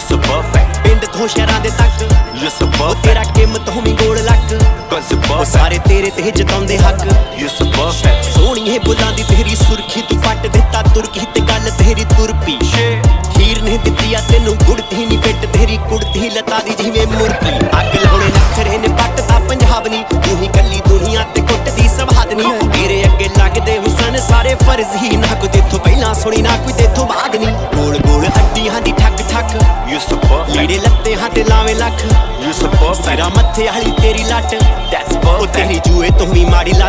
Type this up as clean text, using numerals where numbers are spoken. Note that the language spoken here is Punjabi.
You're so perfect, ਪਿੰਡ ਤੋਂ ਸ਼ਹਿਰਾਂ ਦੇ ਤੱਕ you're so perfect, ਤੇਰਾ ਕੀਮਤ ਹੋਵੀਂ ਗੋਲ ਲੱਕ cause you're perfect, ਸਾਰੇ ਤੇਰੇ ਤੇ ਜਤਾਉਂਦੇ ਹੱਕ you're so perfect. ਸੋਹਣੀਏ ਬੁੱਲਾਂ ਦੀ ਤੇਰੀ ਸੁਰਖੀ ਤੂੰ ਪੱਟ ਦਿੱਤਾ ਤੁਰਕੀ ਤੇ ਗੱਲ ਤੇਰੀ ਤੁਰਪੀ ਖੀਰ ਨਹੀਂ ਦਿੱਤੀ ਆ ਤੈਨੂੰ ਗੁੜਤੀ ਨਹੀਂ ਫਿੱਟ ਤੇਰੀ ਕੁੜਤੀ ਲੱਤਾਂ ਦੀ ਜਿਵੇਂ ਮੁਰਕੀ ਅੱਗ ਲਾਉਣੇ ਨਖਰੇ ਨੇ ਪੱਟਦਾ ਪੰਜਾਬ ਨੀ ਤੂੰ ਹੀ ਕੱਲੀ ਦੁਨੀਆ ਤੇ ਕੁੱਟਦੀ ਸਵਾਦ ਨੀ ਤੇਰੇ ਅੱਗੇ ਲੱਗਦੇ ਹੁਸਨ ਸਾਰੇ ਫਰਜ਼ ਹੀ ਨਾ ਕੋਈ ਤੇਥੋਂ ਪਹਿਲਾਂ ਸੁਣੀ ਨਾ ਕੋਈ ਤੇਥੋਂ ਬਾਅਦ ਨੀ ਗੋਲ ਗੋਲ ਹੱਡੀਆਂ ਦੀ ਠੱਕ ਠੱਕ You're so perfect, ਲੀੜੇ ਲੱਤੇ ਹਾਂ ਤੇ ਲਾਵੇਂ ਲੱਖ you're so perfect, ਸਿਰਾ ਮੱਥੇ ਵਾਲੀ ਤੇਰੀ ਲੱਟ that's ਉਹ perfect. ਤੇਰੀ ਜੂਏ ਤੋਂ ਵੀ ਮਾੜੀ ਲੱਤ